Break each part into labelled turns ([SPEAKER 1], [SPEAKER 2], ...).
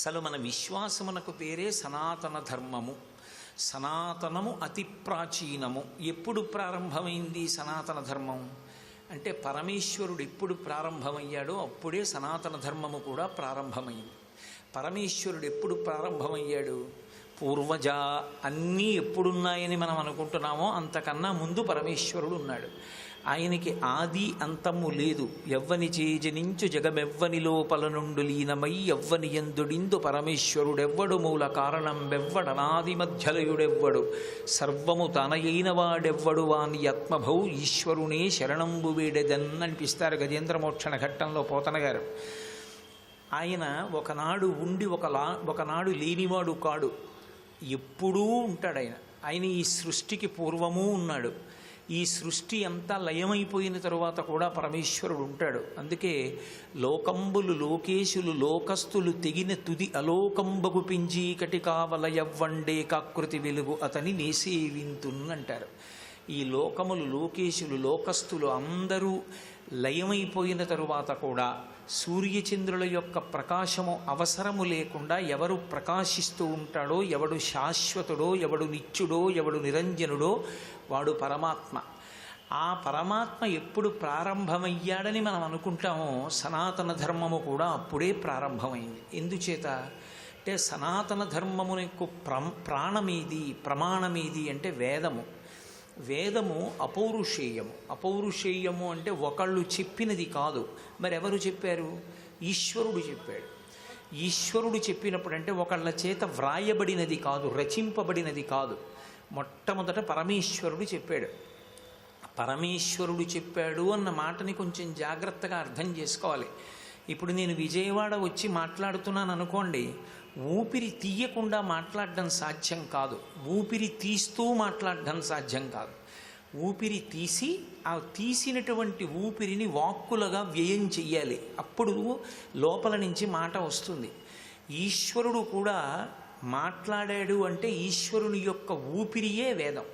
[SPEAKER 1] అసలు మన విశ్వాసమునకు పేరే సనాతన ధర్మము. సనాతనము అతి ప్రాచీనము. ఎప్పుడు ప్రారంభమైంది సనాతన ధర్మం అంటే పరమేశ్వరుడు ఎప్పుడు ప్రారంభమయ్యాడో అప్పుడే సనాతన ధర్మము కూడా ప్రారంభమైంది. పరమేశ్వరుడు ఎప్పుడు ప్రారంభమయ్యాడు? పూర్వజ అన్నీ ఎప్పుడున్నాయని మనం అనుకుంటున్నామో అంతకన్నా ముందు పరమేశ్వరుడు ఉన్నాడు. ఆయనకి ఆది అంతము లేదు. ఎవ్వని చేజనించు జగమెవ్వని లోపల నుండు లీనమై ఎవ్వని ఎందుడిందు పరమేశ్వరుడెవ్వడు మూల కారణం వెవ్వడనాది మధ్యలయుడెవ్వడు సర్వము తనయైన వాడెవ్వడు వాని ఆత్మభౌ ఈశ్వరునే శరణంబు వేడెదన్ అనిపిస్తారు గజేంద్రమోక్షణ ఘట్టంలో పోతన గారు. ఆయన ఒకనాడు ఉండి ఒకనాడు లేనివాడు కాడు, ఎప్పుడూ ఉంటాడు. ఆయన ఈ సృష్టికి పూర్వము ఉన్నాడు. ఈ సృష్టి అంతా లయమైపోయిన తరువాత కూడా పరమేశ్వరుడు ఉంటాడు. అందుకే లోకంబులు లోకేశులు లోకస్తులు తెగిన తుది అలోకంబగు పింజీ కటి కావలయవ్వండే కాకృతి వెలుగు అతని నేసేవింతున్నంటారు. ఈ లోకములు లోకేశులు లోకస్తులు అందరూ లయమైపోయిన తరువాత కూడా సూర్యచంద్రుల యొక్క ప్రకాశము అవసరము లేకుండా ఎవరు ప్రకాశిస్తూ ఉంటాడో, ఎవడు శాశ్వతుడో, ఎవడు నిత్యుడో, ఎవడు నిరంజనుడో వాడు పరమాత్మ. ఆ పరమాత్మ ఎప్పుడు ప్రారంభమయ్యాడని మనం అనుకుంటామో సనాతన ధర్మము కూడా అప్పుడే ప్రారంభమైంది. ఎందుచేత అంటే సనాతన ధర్మమునకు ప్రాణమేది, ప్రమాణమేది అంటే వేదము. వేదము అపౌరుషేయము. అపౌరుషేయము అంటే ఒకళ్ళు చెప్పినది కాదు. మరెవరు చెప్పారు? ఈశ్వరుడు చెప్పాడు. ఈశ్వరుడు చెప్పినప్పుడు అంటే ఒకళ్ళ చేత వ్రాయబడినది కాదు, రచింపబడినది కాదు. మొట్టమొదట పరమేశ్వరుడు చెప్పాడు. పరమేశ్వరుడు చెప్పాడు అన్న మాటని కొంచెం జాగ్రత్తగా అర్థం చేసుకోవాలి. ఇప్పుడు నేను విజయవాడ వచ్చి మాట్లాడుతున్నాను అనుకోండి, ఊపిరి తీయకుండా మాట్లాడడం సాధ్యం కాదు, ఊపిరి తీస్తూ మాట్లాడడం సాధ్యం కాదు. ఊపిరి తీసి ఆ తీసినటువంటి ఊపిరిని వాక్కులుగా వ్యయం చెయ్యాలి, అప్పుడు లోపల నుంచి మాట వస్తుంది. ఈశ్వరుడు కూడా మాట్లాడాడు అంటే ఈశ్వరుని యొక్క ఊపిరియే వేదం.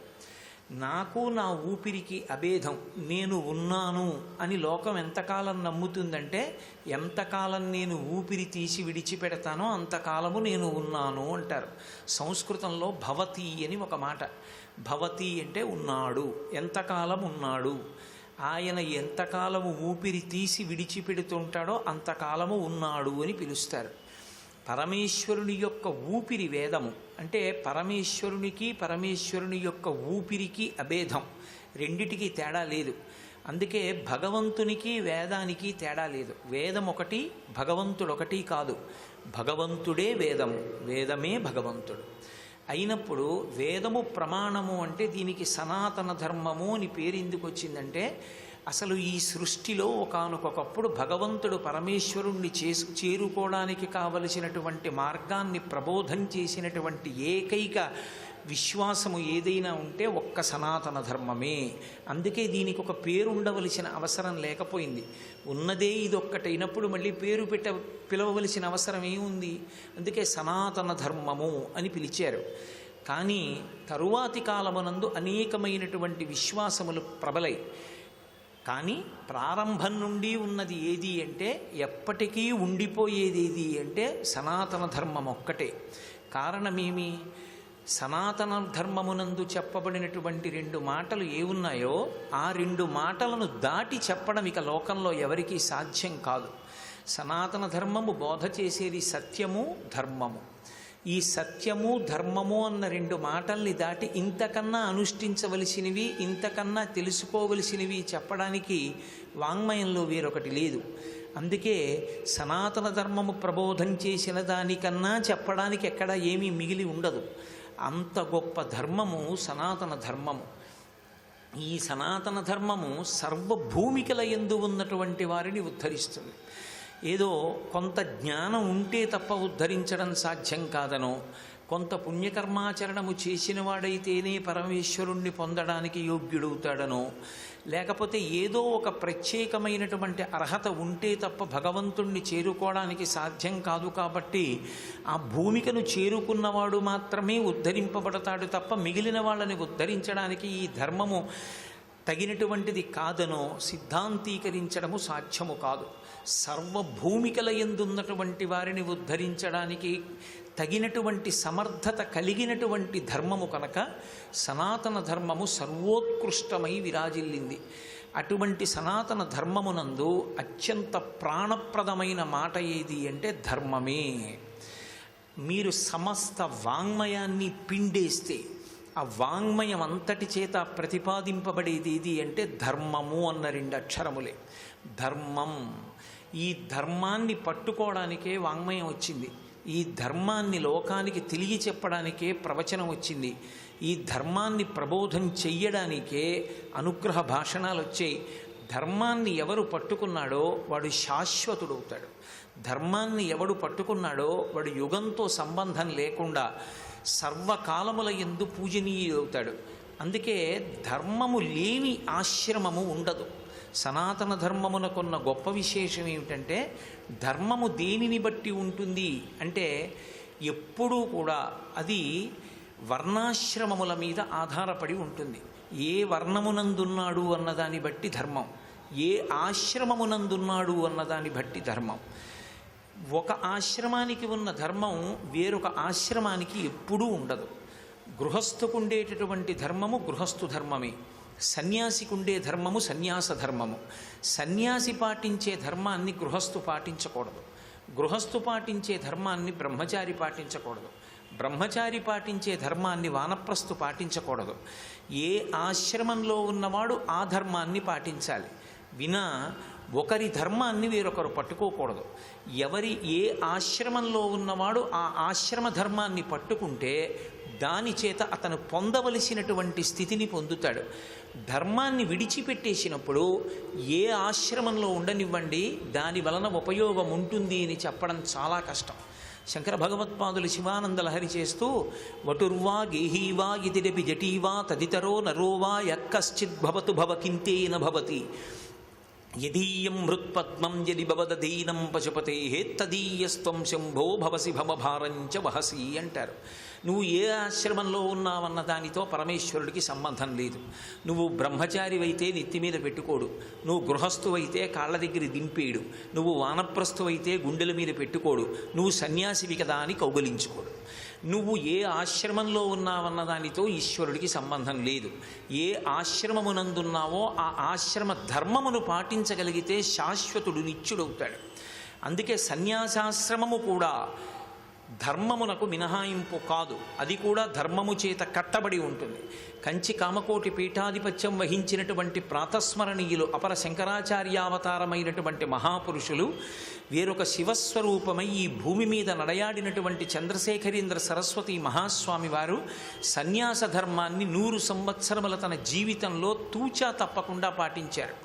[SPEAKER 1] నాకు నా ఊపిరికి అభేదం, నేను ఉన్నాను అని లోకం ఎంతకాలం నమ్ముతుందంటే ఎంతకాలం నేను ఊపిరి తీసి విడిచిపెడతానో అంతకాలము నేను ఉన్నాను అంటారు. సంస్కృతంలో భవతి అని ఒక మాట. భవతి అంటే ఉన్నాడు, ఎంతకాలం ఉన్నాడు. ఆయన ఎంతకాలము ఊపిరి తీసి విడిచిపెడుతుంటాడో అంతకాలము ఉన్నాడు అని పిలుస్తారు. పరమేశ్వరుని యొక్క ఊపిరి వేదము. అంటే పరమేశ్వరుని యొక్క ఊపిరికి అభేదం, రెండిటికి తేడా లేదు. అందుకే భగవంతునికి వేదానికి తేడా లేదు. వేదం ఒకటి, భగవంతుడు ఒకటి కాదు. భగవంతుడే వేదము, వేదమే భగవంతుడు అయినప్పుడు వేదము ప్రమాణము అంటే దీనికి సనాతన ధర్మము అని పేరు ఎందుకు వచ్చిందంటే అసలు ఈ సృష్టిలో ఒకానొకప్పుడు భగవంతుడు పరమేశ్వరుణ్ణి చేరుకోవడానికి కావలసినటువంటి మార్గాన్ని ప్రబోధం చేసినటువంటి ఏకైక విశ్వాసము ఏదైనా ఉంటే ఒక్క సనాతన ధర్మమే. అందుకే దీనికి ఒక పేరు ఉండవలసిన అవసరం లేకపోయింది. ఉన్నదే ఇదొక్కటైనప్పుడు మళ్ళీ పేరు పిలవవలసిన అవసరం ఏముంది? అందుకే సనాతన ధర్మము అని పిలిచారు. కానీ తరువాతి కాలమునందు అనేకమైనటువంటి విశ్వాసములు ప్రబలై, కానీ ప్రారంభం నుండి ఉన్నది ఏది అంటే ఎప్పటికీ ఉండిపోయేది ఏది అంటే సనాతన ధర్మం ఒక్కటే. కారణమేమి? సనాతన ధర్మమునందు చెప్పబడినటువంటి 2 మాటలు ఏమున్నాయో ఆ 2 మాటలను దాటి చెప్పడం ఇక లోకంలో ఎవరికీ సాధ్యం కాదు. సనాతన ధర్మము బోధ చేసేది సత్యము ధర్మము. ఈ సత్యము ధర్మము అన్న 2 మాటల్ని దాటి ఇంతకన్నా అనుష్ఠించవలసినవి, ఇంతకన్నా తెలుసుకోవలసినవి చెప్పడానికి వాంగ్మయంలో వేరొకటి లేదు. అందుకే సనాతన ధర్మము ప్రబోధం చేసిన దానికన్నా చెప్పడానికి ఎక్కడ ఏమీ మిగిలి ఉండదు. అంత గొప్ప ధర్మము సనాతన ధర్మము. ఈ సనాతన ధర్మము సర్వభూమికల యందు ఉన్నటువంటి వారిని ఉద్ధరిస్తుంది. ఏదో కొంత జ్ఞానం ఉంటే తప్ప ఉద్ధరించడం సాధ్యం కాదనో, కొంత పుణ్యకర్మాచరణము చేసిన వాడైతేనే పరమేశ్వరుణ్ణి పొందడానికి యోగ్యుడవుతాడనో, లేకపోతే ఏదో ఒక ప్రత్యేకమైనటువంటి అర్హత ఉంటే తప్ప భగవంతుణ్ణి చేరుకోవడానికి సాధ్యం కాదు. కాబట్టి ఆ భూమికను చేరుకున్నవాడు మాత్రమే ఉద్ధరింపబడతాడు తప్ప మిగిలిన వాళ్ళని ఉద్ధరించడానికి ఈ ధర్మము తగినటువంటిది కాదనో సిద్ధాంతీకరించడము సాధ్యము కాదు. సర్వభూమికల యందున్నటువంటి వారిని ఉద్ధరించడానికి తగినటువంటి సమర్థత కలిగినటువంటి ధర్మము కనుక సనాతన ధర్మము సర్వోత్కృష్టమై విరాజిల్లింది. అటువంటి సనాతన ధర్మమునందు అత్యంత ప్రాణప్రదమైన మాట ఏది అంటే ధర్మమే. మీరు సమస్త వాంగ్మయాన్ని పిండేస్తే ఆ వాంగ్మయం అంతటి చేత ప్రతిపాదింపబడేది ఏది అంటే ధర్మము అన్న 2 అక్షరములే. ధర్మం. ఈ ధర్మాన్ని పట్టుకోవడానికే వాంగ్మయం వచ్చింది. ఈ ధర్మాన్ని లోకానికి తెలియ చెప్పడానికే ప్రవచనం వచ్చింది. ఈ ధర్మాన్ని ప్రబోధం చెయ్యడానికే అనుగ్రహ భాషణాలు వచ్చాయి. ధర్మాన్ని ఎవరు పట్టుకున్నాడో వాడు శాశ్వతుడవుతాడు. ధర్మాన్ని ఎవడు పట్టుకున్నాడో వాడు యుగంతో సంబంధం లేకుండా సర్వకాలముల యందు పూజనీయుడవుతాడు. అందుకే ధర్మము లేని ఆశ్రమము ఉండదు. సనాతన ధర్మమునకున్న గొప్ప విశేషం ఏమిటంటే ధర్మము దేనిని బట్టి ఉంటుంది అంటే ఎప్పుడూ కూడా అది వర్ణాశ్రమముల మీద ఆధారపడి ఉంటుంది. ఏ వర్ణమునందున్నాడు అన్నదాన్ని బట్టి ధర్మం, ఏ ఆశ్రమమునందున్నాడు అన్నదాన్ని బట్టి ధర్మం. ఒక ఆశ్రమానికి ఉన్న ధర్మం వేరొక ఆశ్రమానికి ఎప్పుడూ ఉండదు. గృహస్థుకు ఉండేటటువంటి ధర్మము గృహస్థు ధర్మమే, సన్యాసికి ఉండే ధర్మము సన్యాస ధర్మము. సన్యాసి పాటించే ధర్మాన్ని గృహస్థు పాటించకూడదు, గృహస్థు పాటించే ధర్మాన్ని బ్రహ్మచారి పాటించకూడదు, బ్రహ్మచారి పాటించే ధర్మాన్ని వానప్రస్థు పాటించకూడదు. ఏ ఆశ్రమంలో ఉన్నవాడు ఆ ధర్మాన్ని పాటించాలి. వినా ఒకరి ధర్మాన్ని వేరొకరు పట్టుకోకూడదు. ఏ ఆశ్రమంలో ఉన్నవాడు ఆ ఆశ్రమ ధర్మాన్ని పట్టుకుంటే దాని చేత అతను పొందవలసినటువంటి స్థితిని పొందుతాడు. ధర్మాన్ని విడిచిపెట్టేసినప్పుడు ఏ ఆశ్రమంలో ఉండనివ్వండి దాని వలన ఉపయోగం ఉంటుంది అని చెప్పడం చాలా కష్టం. శంకర భగవత్పాదులు శివానంద లహరి చేస్తూ వటుర్వా గేహీవా ఇతిరపి జటీవా తదితరో నరోవా యక్కశ్చిద్భవతు భవకింతేన భవతి యదీయం మృత్పద్మం యది భవదధీనం పశుపతే తదీయస్త్వం శంభో భవసి భవభారంచ వహసి అంటారు. నువ్వు ఏ ఆశ్రమంలో ఉన్నావన్న దానితో పరమేశ్వరుడికి సంబంధం లేదు. నువ్వు బ్రహ్మచారివైతే నెత్తి మీద పెట్టుకోడు, నువ్వు గృహస్థువైతే కాళ్ళ దగ్గర దింపేడు, నువ్వు వానప్రస్థువైతే గుండెల మీద పెట్టుకోడు, నువ్వు సన్యాసివి కదా అని కౌగలించుకోడు. నువ్వు ఏ ఆశ్రమంలో ఉన్నావన్న దానితో ఈశ్వరుడికి సంబంధం లేదు. ఏ ఆశ్రమమునందున్నావో ఆ ఆశ్రమ ధర్మమును పాటించగలిగితే శాశ్వతుడు నిత్యుడవుతాడు. అందుకే సన్యాసాశ్రమము కూడా ధర్మమునకు మినహాయింపు కాదు, అది కూడా ధర్మము చేత కట్టబడి ఉంటుంది. కంచి కామకోటి పీఠాధిపత్యం వహించినటువంటి ప్రాతస్మరణీయులు అపర శంకరాచార్యావతారమైనటువంటి మహాపురుషులు వేరొక శివస్వరూపమై ఈ భూమి మీద నడయాడినటువంటి చంద్రశేఖరేంద్ర సరస్వతి మహాస్వామి వారు సన్యాస ధర్మాన్ని 100 సంవత్సరముల తన జీవితంలో తూచా తప్పకుండా పాటించారు.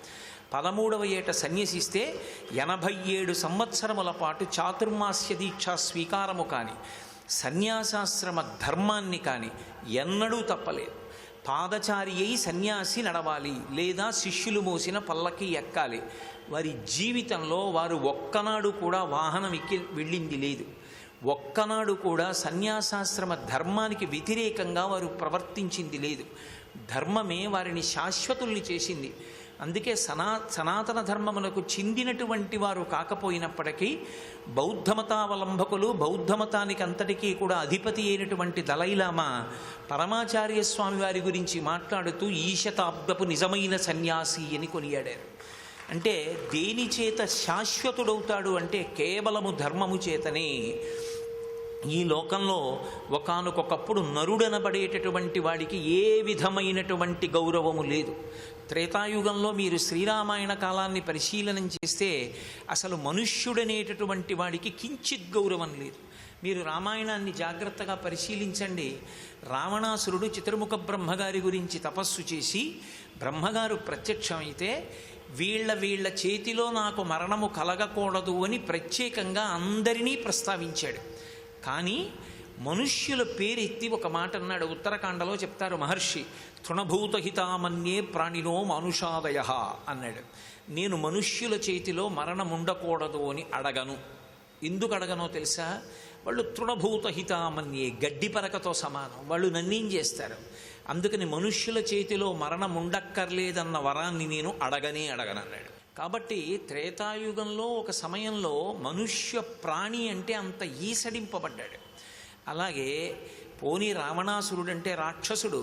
[SPEAKER 1] 13వ ఏట సన్యసిస్తే 87 సంవత్సరముల పాటు చాతుర్మాస్య దీక్షా స్వీకారము కానీ సన్యాసాశ్రమ ధర్మాన్ని కానీ ఎన్నడూ తప్పలేదు. పాదచారి అయి సన్యాసి నడవాలి లేదా శిష్యులు మోసిన పల్లకి ఎక్కాలి. వారి జీవితంలో వారు ఒక్కనాడు కూడా వాహనం ఎక్కి వెళ్ళింది లేదు. ఒక్కనాడు కూడా సన్యాసాశ్రమ ధర్మానికి వ్యతిరేకంగా వారు ప్రవర్తించింది లేదు. ధర్మమే వారిని శాశ్వతుల్ని చేసింది. అందుకే సనాతన ధర్మమునకు చెందినటువంటి వారు కాకపోయినప్పటికీ బౌద్ధమతావలంబకులు బౌద్ధమతానికి అంతటికీ కూడా అధిపతి అయినటువంటి దలైలామా పరమాచార్య స్వామి వారి గురించి మాట్లాడుతూ ఈ శతాబ్దపు నిజమైన సన్యాసి అని కొనియాడారు. అంటే దేని చేత శాశ్వతుడవుతాడు అంటే కేవలము ధర్మము చేతనే. ఈ లోకంలో ఒకానొకప్పుడు నరుడనబడేటటువంటి వాడికి ఏ విధమైనటువంటి గౌరవము లేదు. త్రేతాయుగంలో మీరు శ్రీరామాయణ కాలాన్ని పరిశీలనం చేస్తే అసలు మనుష్యుడనేటటువంటి వాడికి కించిత్ గౌరవం లేదు. మీరు రామాయణాన్ని జాగ్రత్తగా పరిశీలించండి. రావణాసురుడు చిత్రముఖ బ్రహ్మగారి గురించి తపస్సు చేసి బ్రహ్మగారు ప్రత్యక్షమైతే వీళ్ళ చేతిలో నాకు మరణము కలగకూడదు అని ప్రత్యేకంగా అందరినీ ప్రస్తావించాడు. కానీ మనుష్యుల పేరెత్తి ఒక మాట అన్నాడు. ఉత్తరకాండలో చెప్తారు మహర్షి, తృణభూతహితామన్యే ప్రాణినో మానుషాదయ అన్నాడు. నేను మనుష్యుల చేతిలో మరణం ఉండకూడదు అని అడగను. ఎందుకు అడగనో తెలుసా? వాళ్ళు తృణభూతహితామన్యే, గడ్డి పరకతో సమానం. వాళ్ళు నన్నేం చేస్తారు? అందుకని మనుష్యుల చేతిలో మరణం ఉండక్కర్లేదన్న వరాన్ని నేను అడగనన్నాడు. కాబట్టి త్రేతాయుగంలో ఒక సమయంలో మనుష్య ప్రాణి అంటే అంత ఈసడింపబడ్డాడు. అలాగే పోనీ రావణాసురుడంటే రాక్షసుడు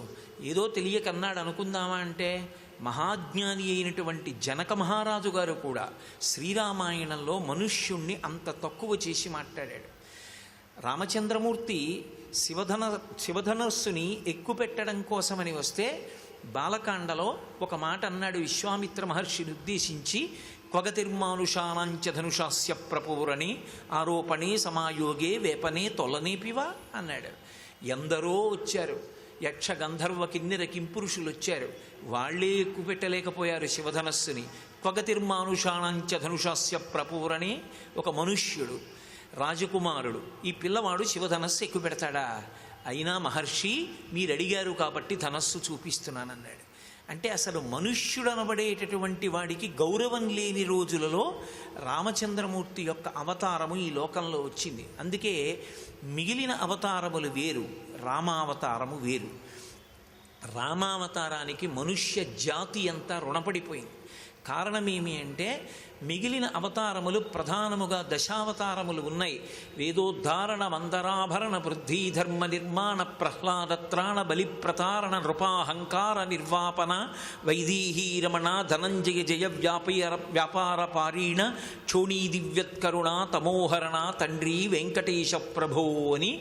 [SPEAKER 1] ఏదో తెలియకన్నాడు అనుకుందామా అంటే, మహాజ్ఞాని అయినటువంటి జనక మహారాజు గారు కూడా శ్రీరామాయణంలో మనుష్యుణ్ణి అంత తక్కువ చేసి మాట్లాడాడు. రామచంద్రమూర్తి శివధనస్సుని ఎక్కుపెట్టడం కోసమని వస్తే బాలకాండలో ఒక మాట అన్నాడు విశ్వామిత్ర మహర్షిని ఉద్దేశించి, క్వగతిర్మానుషానాంచ ధనుషాస్య ప్రపూరణి ఆరోపణే సమాయోగే వేపనే తొలనేపివా అన్నాడు. ఎందరో వచ్చారు, యక్ష గంధర్వ కిన్నెర కింపురుషులు వచ్చారు, వాళ్లే ఎక్కుపెట్టలేకపోయారు శివధనస్సుని. క్వగతిర్మానుషానాంచ ధనుషాస్య ప్రపూరణి, ఒక మనుష్యుడు రాజకుమారుడు, ఈ పిల్లవాడు శివధనస్సు ఎక్కుపెడతాడా? అయినా మహర్షి మీరు అడిగారు కాబట్టి ధనస్సు చూపిస్తున్నానన్నాడు. అంటే అసలు మనుష్యుడు అనబడేటటువంటి వాడికి గౌరవం లేని రోజులలో రామచంద్రమూర్తి యొక్క అవతారము ఈ లోకంలో వచ్చింది. అందుకే మిగిలిన అవతారములు వేరు, రామావతారము వేరు. రామావతారానికి మనుష్య జాతి అంతా రుణపడిపోయింది. కారణమేమి అంటే మిగిలిన అవతారములు ప్రధానముగా దశావతారములు ఉన్నాయి. వేదోద్ధారణ మందరాభరణ వృద్ధి ధర్మ నిర్మాణ ప్రహ్లాదత్రాణ బలి ప్రతారణ నృపాహంకార నిర్వాపన వైదీహీ రమణ ధనంజయ జయ వ్యాపార పారీణ క్షోణీ దివ్యత్కరుణ తమోహరణ తండ్రి వెంకటేశ ప్రభో అని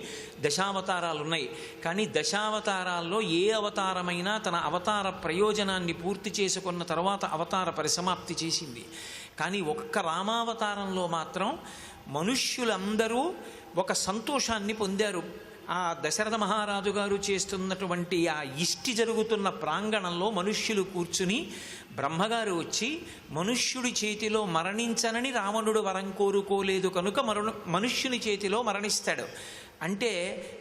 [SPEAKER 1] దశావతారాలు ఉన్నాయి. కానీ దశావతారాల్లో ఏ అవతారమైనా తన అవతార ప్రయోజనాన్ని పూర్తి చేసుకున్న తర్వాత అవతార పరిసమాప్తి చేసింది. కానీ ఒక్క రామావతారంలో మాత్రం మనుష్యులందరూ ఒక సంతోషాన్ని పొందారు. ఆ దశరథ మహారాజు గారు చేస్తున్నటువంటి ఆ ఇష్టి జరుగుతున్న ప్రాంగణంలో మనుష్యులు కూర్చుని బ్రహ్మగారు వచ్చి, మనుష్యుడి చేతిలో మరణించనని రావణుడు వరం కోరుకోలేదు కనుక మనుష్యుని చేతిలో మరణిస్తాడు అంటే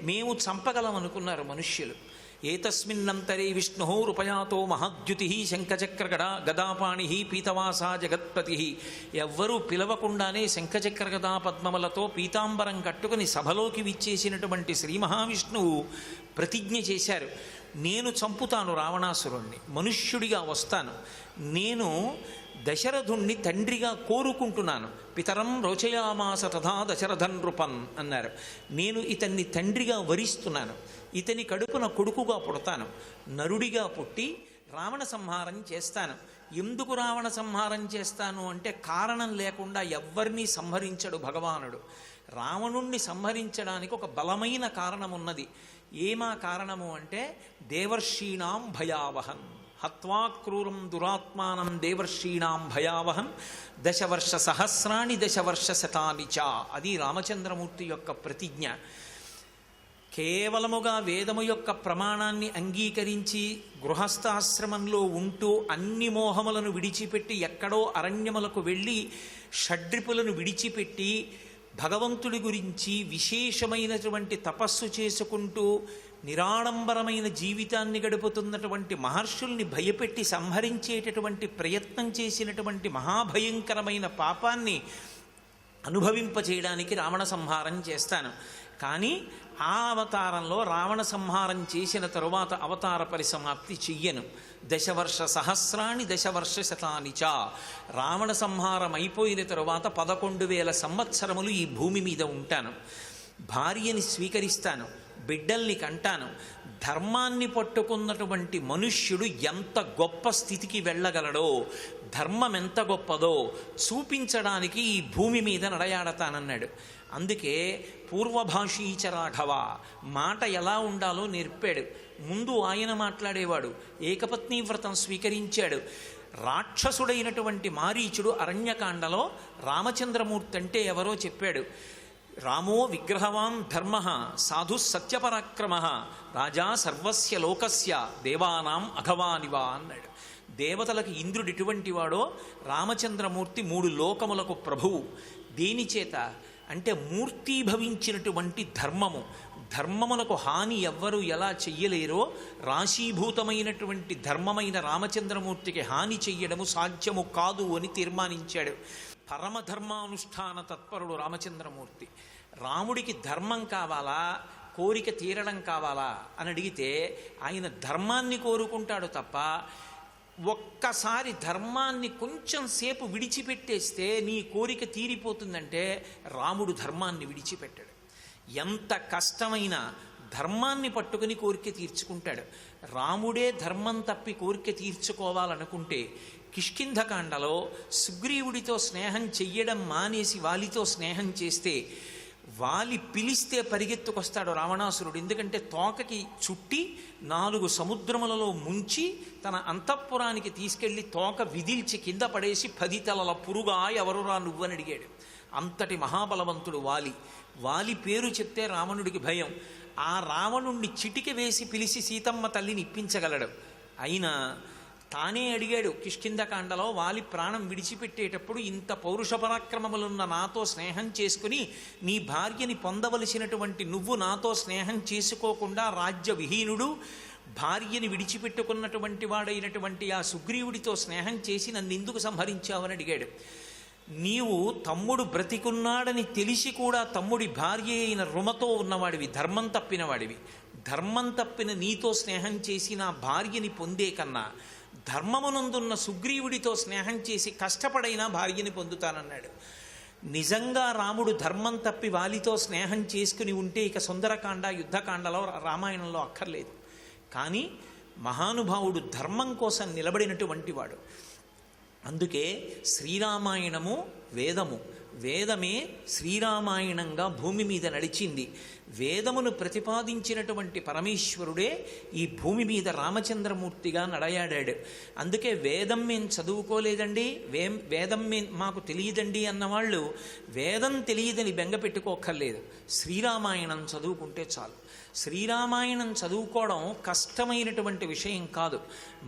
[SPEAKER 1] మేము చంపగలం అనుకున్నారు మనుష్యులు. ఏతస్మిన్నంతరే విష్ణు రూపయాతో మహాద్యుతి శంఖచక్ర గదాపాణి పీతవాసా జగత్పతి. ఎవ్వరూ పిలవకుండానే శంఖచక్ర గదా పద్మములతో పీతాంబరం కట్టుకుని సభలోకి విచ్చేసినటువంటి శ్రీ మహావిష్ణువు ప్రతిజ్ఞ చేశారు, నేను చంపుతాను రావణాసురుణ్ణి, మనుష్యుడిగా వస్తాను, నేను దశరథుణ్ణి తండ్రిగా కోరుకుంటున్నాను. పితరం రోచయామాస తథా దశరథన్ నృపన్ అన్నారు. నేను ఇతన్ని తండ్రిగా వరిస్తున్నాను, ఇతని కడుపున కొడుకుగా పుడతాను, నరుడిగా పుట్టి రావణ సంహారం చేస్తాను. ఎందుకు రావణ సంహారం చేస్తాను అంటే కారణం లేకుండా ఎవ్వరినీ సంహరించడు భగవానుడు. రావణుణ్ణి సంహరించడానికి ఒక బలమైన కారణం ఉన్నది. ఏమా కారణము అంటే దేవర్షీణాం భయావహం హత్వా క్రూరం దురాత్మానం దేవర్షీణాం భయావహం దశవర్ష సహస్రాణి దశవర్ష శతాని చ. అది రామచంద్రమూర్తి యొక్క ప్రతిజ్ఞ. కేవలముగా వేదము యొక్క ప్రమాణాన్ని అంగీకరించి గృహస్థాశ్రమంలో ఉంటూ అన్ని మోహములను విడిచిపెట్టి ఎక్కడో అరణ్యములకు వెళ్ళి షడ్రిపులను విడిచిపెట్టి భగవంతుడి గురించి విశేషమైనటువంటి తపస్సు చేసుకుంటూ నిరాడంబరమైన జీవితాన్ని గడుపుతున్నటువంటి మహర్షుల్ని భయపెట్టి సంహరించేటటువంటి ప్రయత్నం చేసినటువంటి మహాభయంకరమైన పాపాన్ని అనుభవింపచేయడానికి రావణ సంహారం చేస్తాను. కానీ ఆ అవతారంలో రావణ సంహారం చేసిన తరువాత అవతార పరిసమాప్తి చెయ్యను. దశవర్ష సహస్రాణి దశవర్ష శతాని చ. రావణ సంహారం అయిపోయిన తరువాత 11,000 సంవత్సరములు ఈ భూమి మీద ఉంటాను. భార్యని స్వీకరిస్తాను, బిడ్డల్ని కంటాను. ధర్మాన్ని పట్టుకున్నటువంటి మనుష్యుడు ఎంత గొప్ప స్థితికి వెళ్ళగలడో, ధర్మం ఎంత గొప్పదో చూపించడానికి ఈ భూమి మీద నడయాడతానన్నాడు. అందుకే పూర్వభాషీచ రాఘవ మాట ఎలా ఉండాలో నేర్పాడు. ముందు ఆయన మాట్లాడేవాడు, ఏకపత్ని వ్రతం స్వీకరించాడు. రాక్షసుడైనటువంటి మారీచుడు అరణ్యకాండలో రామచంద్రమూర్తి అంటే ఎవరో చెప్పాడు. రామో విగ్రహవాన్ ధర్మ సాధు సత్యపరాక్రమ రాజా సర్వస్య లోకస్య దేవానాం అఘవానివా అన్నాడు. దేవతలకు ఇంద్రుడు ఎటువంటి వాడో రామచంద్రమూర్తి 3 లోకములకు ప్రభువు. దేనిచేత అంటే మూర్తీభవించినటువంటి ధర్మము. ధర్మములకు హాని ఎవ్వరూ ఎలా చెయ్యలేరో రాశీభూతమైనటువంటి ధర్మమైన రామచంద్రమూర్తికి హాని చెయ్యడము సాధ్యము కాదు అని తీర్మానించాడు. పరమధర్మానుష్ఠాన తత్పరుడు రామచంద్రమూర్తి. రాముడికి ధర్మం కావాలా, కోరిక తీరడం కావాలా అని అడిగితే ఆయన ధర్మాన్ని కోరుకుంటాడు తప్ప ఒక్కసారి ధర్మాన్ని కొంచెం సేపు విడిచిపెట్టేస్తే నీ కోరిక తీరిపోతుందంటే రాముడు ధర్మాన్ని విడిచిపెట్టాడు. ఎంత కష్టమైనా ధర్మాన్ని పట్టుకుని కోరిక తీర్చుకుంటాడు. రాముడే ధర్మం తప్పి కోరిక తీర్చుకోవాలనుకుంటే కిష్కింధకాండలో సుగ్రీవుడితో స్నేహం చెయ్యడం మానేసి వాలితో స్నేహం చేస్తే వాలి పిలిస్తే పరిగెత్తుకొస్తాడు రావణాసురుడు. ఎందుకంటే తోకకి చుట్టి 4 సముద్రములలో ముంచి తన అంతఃపురానికి తీసుకెళ్లి తోక విదిల్చి కింద పడేసి 10 తలల పురుగా ఎవరురా నువ్వని అడిగాడు. అంతటి మహాబలవంతుడు వాలి. వాలి పేరు చెప్తే రావణుడికి భయం. ఆ రావణుణ్ణి చిటిక వేసి పిలిచి సీతమ్మ తల్లిని ఇప్పించగలడు. అయినా తానే అడిగాడు కిష్కింధకాండలో, వాలి ప్రాణం విడిచిపెట్టేటప్పుడు ఇంత పౌరుష పరాక్రమములున్న నాతో స్నేహం చేసుకుని నీ భార్యని పొందవలసినటువంటి నువ్వు నాతో స్నేహం చేసుకోకుండా రాజ్య విహీనుడు భార్యని విడిచిపెట్టుకున్నటువంటి వాడైనటువంటి ఆ సుగ్రీవుడితో స్నేహం చేసి నన్ను ఎందుకు సంహరించావని అడిగాడు. నీవు తమ్ముడు బ్రతికున్నాడని తెలిసి కూడా తమ్ముడి భార్య అయిన రుమతో ఉన్నవాడివి, ధర్మం తప్పినవాడివి. ధర్మం తప్పిన నీతో స్నేహం చేసి నా భార్యని పొందే కన్నా ధర్మమునందున్న సుగ్రీవుడితో స్నేహం చేసి కష్టపడైనా భార్యని పొందుతానన్నాడు. నిజంగా రాముడు ధర్మం తప్పి వాలితో స్నేహం చేసుకుని ఉంటే ఇక సుందరకాండ యుద్ధకాండలో రామాయణంలో అక్కర్లేదు. కానీ మహానుభావుడు ధర్మం కోసం నిలబడినటువంటి వాడు. అందుకే శ్రీరామాయణము వేదము, వేదమే శ్రీరామాయణంగా భూమి మీద నడిచింది. వేదమును ప్రతిపాదించినటువంటి పరమేశ్వరుడే ఈ భూమి మీద రామచంద్రమూర్తిగా నడయాడాడు. అందుకే వేదం మేము చదువుకోలేదండి, వేదం మాకు తెలియదండి అన్నవాళ్ళు వేదం తెలియదని బెంగ పెట్టుకోక్కర్లేదు. శ్రీరామాయణం చదువుకుంటే చాలు. శ్రీరామాయణం చదువుకోవడం కష్టమైనటువంటి విషయం కాదు.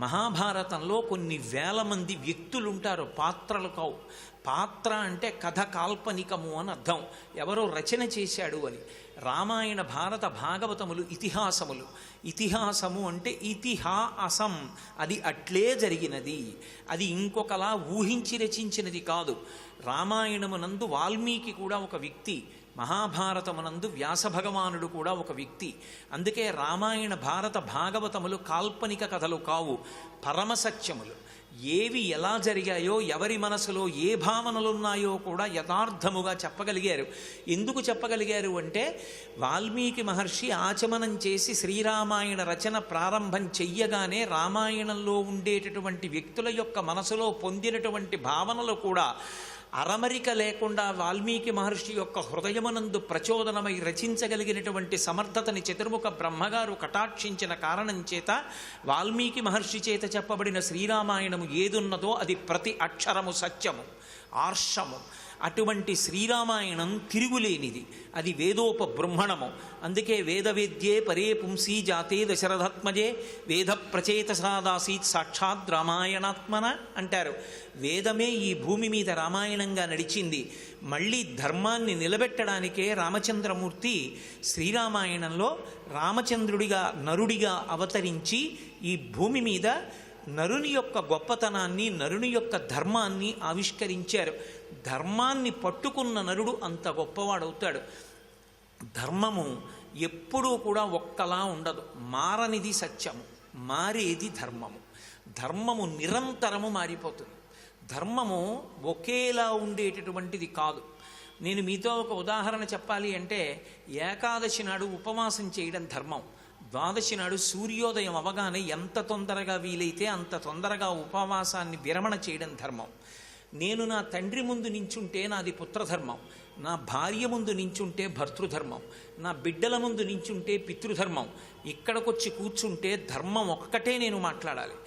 [SPEAKER 1] మహాభారతంలో కొన్ని వేల మంది వ్యక్తులుంటారు, పాత్రలు కావు. పాత్ర అంటే కథ కాల్పనికము అని అర్థం, ఎవరో రచన చేశాడు అని. రామాయణ భారత భాగవతములు ఇతిహాసములు. ఇతిహాసము అంటే ఇతిహాసం, అది అట్లే జరిగినది, అది ఇంకొకలా ఊహించి రచించినది కాదు. రామాయణమునందు వాల్మీకి కూడా ఒక వ్యక్తి, మహాభారతమునందు వ్యాస భగవానుడు కూడా ఒక వ్యక్తి. అందుకే రామాయణ భారత భాగవతములు కాల్పనిక కథలు కావు, పరమసత్యములు. ఏవి ఎలా జరిగాయో, ఎవరి మనసులో ఏ భావనలున్నాయో కూడా యథార్థముగా చెప్పగలిగారు. ఎందుకు చెప్పగలిగారు అంటే వాల్మీకి మహర్షి ఆచమనం చేసి శ్రీరామాయణ రచన ప్రారంభం చెయ్యగానే రామాయణంలో ఉండేటటువంటి వ్యక్తుల యొక్క మనసులో పొందినటువంటి భావనలు కూడా అరమరిక లేకుండా వాల్మీకి మహర్షి యొక్క హృదయమునందు ప్రచోదనమై రచించగలిగినటువంటి సమర్థతని చతుర్ముఖ బ్రహ్మగారు కటాక్షించిన కారణం చేత వాల్మీకి మహర్షి చేత చెప్పబడిన శ్రీరామాయణము ఏదున్నదో అది ప్రతి అక్షరము సత్యము, ఆర్షము. అటువంటి శ్రీరామాయణం తిరుగులేనిది, అది వేదోపబృంహణము. అందుకే వేదవేద్యే పరే పుంసీ జాతే దశరథాత్మజే వేద ప్రచేతసాదాసీత్ సాక్షాత్ రామాయణాత్మన అంటారు. వేదమే ఈ భూమి మీద రామాయణంగా నడిచింది. మళ్ళీ ధర్మాన్ని నిలబెట్టడానికే రామచంద్రమూర్తి శ్రీరామాయణంలో రామచంద్రుడిగా నరుడిగా అవతరించి ఈ భూమి మీద నరుని యొక్క గొప్పతనాన్ని, నరుని యొక్క ధర్మాన్ని ఆవిష్కరించారు. ధర్మాన్ని పట్టుకున్న నరుడు అంత గొప్పవాడవుతాడు. ధర్మము ఎప్పుడూ కూడా ఒక్కలా ఉండదు, మారనిది సత్యము, మారేది ధర్మము. ధర్మము నిరంతరము మారిపోతుంది. ధర్మము ఒకేలా ఉండేటటువంటిది కాదు. నేను మీతో ఒక ఉదాహరణ చెప్పాలి అంటే, ఏకాదశి నాడు ఉపవాసం చేయడం ధర్మం. ద్వాదశి నాడు సూర్యోదయం అవగానే ఎంత తొందరగా వీలైతే అంత తొందరగా ఉపవాసాన్ని విరమణ చేయడం ధర్మం. నేను నా తండ్రి ముందు నించుంటే నాది పుత్రధర్మం, నా భార్య ముందు నించుంటే భర్తృధర్మం, నా బిడ్డల ముందు నించుంటే పితృధర్మం. ఇక్కడికొచ్చి కూర్చుంటే ధర్మం ఒక్కటే నేను మాట్లాడాలి.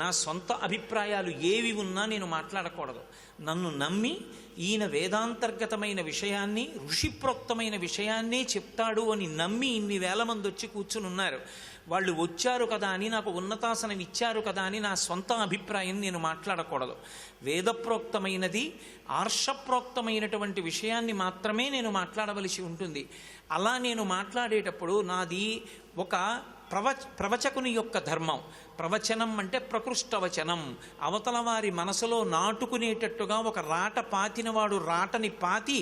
[SPEAKER 1] నా సొంత అభిప్రాయాలు ఏవి ఉన్నా నేను మాట్లాడకూడదు. నన్ను నమ్మి ఈయన వేదాంతర్గతమైన విషయాన్ని, ఋషిప్రోక్తమైన విషయాన్నే చెప్తాడు అని నమ్మి ఇన్ని వేల మంది వచ్చి కూర్చుని ఉన్నారు. వాళ్ళు వచ్చారు కదా అని, నాకు ఉన్నతాసనం ఇచ్చారు కదా అని నా సొంత అభిప్రాయం నేను మాట్లాడకూడదు. వేదప్రోక్తమైనది, ఆర్షప్రోక్తమైనటువంటి విషయాన్ని మాత్రమే నేను మాట్లాడవలసి ఉంటుంది. అలా నేను మాట్లాడేటప్పుడు నాది ఒక ప్రవచకుని యొక్క ధర్మం. ప్రవచనం అంటే ప్రకృష్టవచనం, అవతల వారి మనసులో నాటుకునేటట్టుగా ఒక రాట పాతినవాడు రాటని పాతి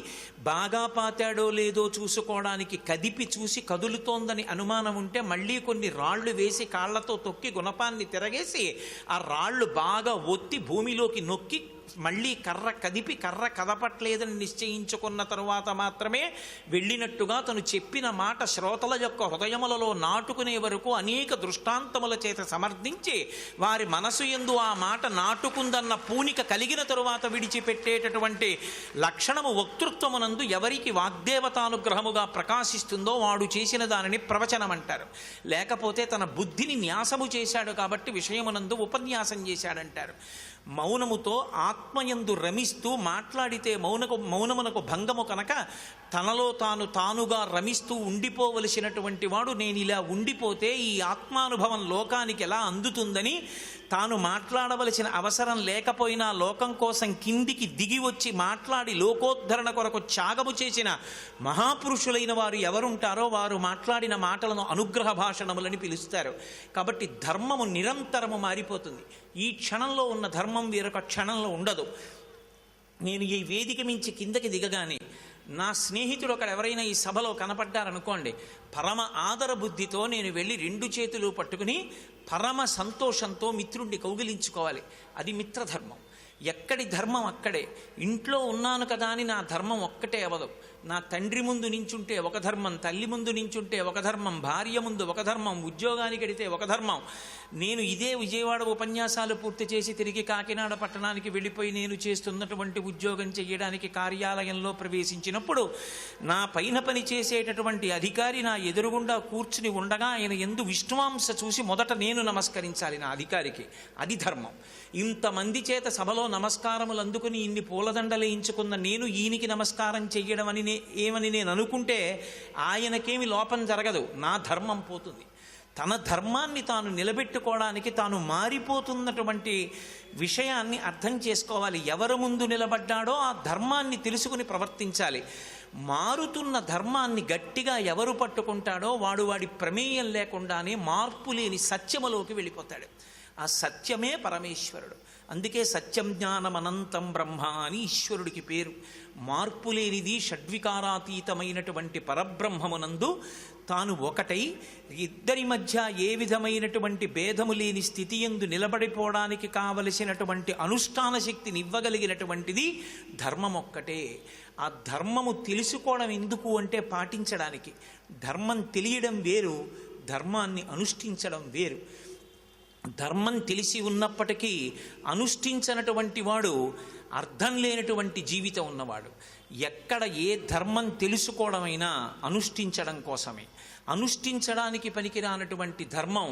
[SPEAKER 1] బాగా పాతాడో లేదో చూసుకోవడానికి కదిపి చూసి కదులుతోందని అనుమానం ఉంటే మళ్ళీ కొన్ని రాళ్ళు వేసి కాళ్లతో తొక్కి గుణపాన్ని తిరగేసి ఆ రాళ్ళు బాగా ఒత్తి భూమిలోకి నొక్కి మళ్ళీ కర్ర కదిపి కర్ర కదపట్లేదని నిశ్చయించుకున్న తరువాత మాత్రమే వెళ్ళినట్టుగా తను చెప్పిన మాట శ్రోతల యొక్క హృదయములలో నాటుకునే వరకు అనేక దృష్టాంతముల చేత సమర్థించి వారి మనసు యందు ఆ మాట నాటుకుందన్న పూనిక కలిగిన తరువాత విడిచిపెట్టేటటువంటి లక్షణము వక్తృత్వమునందు ఎవరికి వాగ్దేవతానుగ్రహముగా ప్రకాశిస్తుందో వాడు చేసిన దానిని ప్రవచనం అంటారు. లేకపోతే తన బుద్ధిని న్యాసము చేశాడు కాబట్టి విషయమునందు ఉపన్యాసం చేశాడంటారు. మౌనముతో ఆత్మయందు రమిస్తూ మాట్లాడితే మౌనమునకు భంగము కనుక తనలో తానుగా రమిస్తూ ఉండిపోవలసినటువంటి వాడు నేను ఇలా ఉండిపోతే ఈ ఆత్మానుభవం లోకానికి ఎలా అందుతుందని తాను మాట్లాడవలసిన అవసరం లేకపోయినా లోకం కోసం కిందికి దిగి వచ్చి మాట్లాడి లోకోద్ధరణ కొరకు త్యాగము చేసిన మహాపురుషులైన వారు ఎవరుంటారో వారు మాట్లాడిన మాటలను అనుగ్రహ భాషణములని పిలుస్తారు. కాబట్టి ధర్మము నిరంతరము మారిపోతుంది. ఈ క్షణంలో ఉన్న ధర్మం వేరొక క్షణంలో ఉండదు. నేను ఈ వేదిక మించి కిందకి దిగగానే నా స్నేహితుడు ఒకడు ఎవరైనా ఈ సభలో కనపడ్డారనుకోండి, పరమ ఆదర బుద్ధితో నేను వెళ్ళి 2 చేతులు పట్టుకుని పరమ సంతోషంతో మిత్రుడిని కౌగిలించుకోవాలి. అది మిత్రధర్మం. ఎక్కడి ధర్మం అక్కడే. ఇంట్లో ఉన్నాను కదా అని నా ధర్మం ఒక్కటే అవదు. నా తండ్రి ముందు నించుంటే ఒక ధర్మం, తల్లి ముందు నించుంటే ఒక ధర్మం, భార్య ముందు ఒక ధర్మం, ఉద్యోగానికి వెడితే ఒక ధర్మం. నేను ఇదే విజయవాడ ఉపన్యాసాలు పూర్తి చేసి తిరిగి కాకినాడ పట్టణానికి వెళ్ళిపోయి నేను చేస్తున్నటువంటి ఉద్యోగం చేయడానికి కార్యాలయంలో ప్రవేశించినప్పుడు నా పైన పని చేసేటటువంటి అధికారి నా ఎదురుగుండా కూర్చుని ఉండగా ఆయన యందు విష్ణువాంశ చూసి మొదట నేను నమస్కరించాలి నా అధికారికి. అది ధర్మం. ఇంతమంది చేత సభలో నమస్కారములు అందుకుని ఇన్ని పూలదండలేయించుకున్న నేను ఈయనకి నమస్కారం చెయ్యడం అని ఏమని నేను అనుకుంటే ఆయనకేమి లోపం జరగదు, నా ధర్మం పోతుంది. తన ధర్మాన్ని తాను నిలబెట్టుకోవడానికి తాను మారిపోతున్నటువంటి విషయాన్ని అర్థం చేసుకోవాలి. ఎవరు ముందు నిలబడ్డాడో ఆ ధర్మాన్ని తెలుసుకుని ప్రవర్తించాలి. మారుతున్న ధర్మాన్ని గట్టిగా ఎవరు పట్టుకుంటాడో వాడు వాడి ప్రమేయం లేకుండానే మార్పు లేని సత్యములోకి వెళ్ళిపోతాడు. ఆ సత్యమే పరమేశ్వరుడు. అందుకే సత్యం జ్ఞానం అనంతం బ్రహ్మ అని ఈశ్వరుడికి పేరు. మార్పు లేనిది షడ్వికారాతీతమైనటువంటి పరబ్రహ్మమునందు తాను ఒకటై ఇద్దరి మధ్య ఏ విధమైనటువంటి భేదము లేని స్థితి యందు నిలబడిపోవడానికి కావలసినటువంటి అనుష్ఠాన శక్తిని ఇవ్వగలిగినటువంటిది ధర్మం ఒక్కటే. ఆ ధర్మము తెలుసుకోవడం ఎందుకు అంటే పాటించడానికి. ధర్మం తెలియడం వేరు, ధర్మాన్ని అనుష్ఠించడం వేరు. ధర్మం తెలిసి ఉన్నప్పటికీ అనుష్ఠించనటువంటి వాడు అర్థం లేనటువంటి జీవితం ఉన్నవాడు. ఎక్కడ ఏ ధర్మం తెలుసుకోవడమైనా అనుష్ఠించడం కోసమే. అనుష్ఠించడానికి పనికిరానటువంటి ధర్మం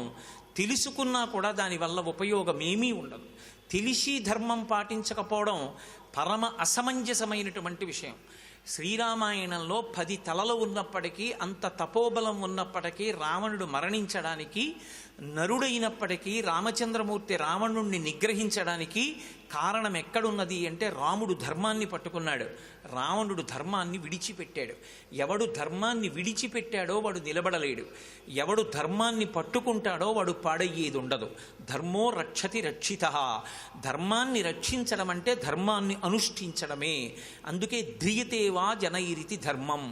[SPEAKER 1] తెలుసుకున్నా కూడా దానివల్ల ఉపయోగం ఏమీ ఉండదు. తెలిసి ధర్మం పాటించకపోవడం పరమ అసమంజసమైనటువంటి విషయం. శ్రీరామాయణంలో 10 తలలు ఉన్నప్పటికీ, అంత తపోబలం ఉన్నప్పటికీ, రావణుడు మరణించడానికి, నరుడైనప్పటికీ రామచంద్రమూర్తి రావణుణ్ణి నిగ్రహించడానికి కారణం ఎక్కడున్నది అంటే రాముడు ధర్మాన్ని పట్టుకున్నాడు, రావణుడు ధర్మాన్ని విడిచిపెట్టాడు. ఎవడు ధర్మాన్ని విడిచిపెట్టాడో వాడు నిలబడలేడు. ఎవడు ధర్మాన్ని పట్టుకుంటాడో వాడు పాడయ్యేది ఉండదు. ధర్మో రక్షతి రక్షితః. ధర్మాన్ని రక్షించడం అంటే ధర్మాన్ని అనుష్ఠించడమే. అందుకే ధ్రియతేవా జనైరితి ధర్మం.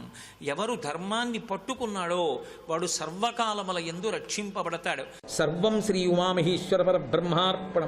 [SPEAKER 1] ఎవరు ధర్మాన్ని పట్టుకున్నాడో వాడు సర్వకాలముల యందు రక్షింపబడతాడు. సర్వం శ్రీ ఉమామహేశ్వర పరబ్రహ్మార్పణం.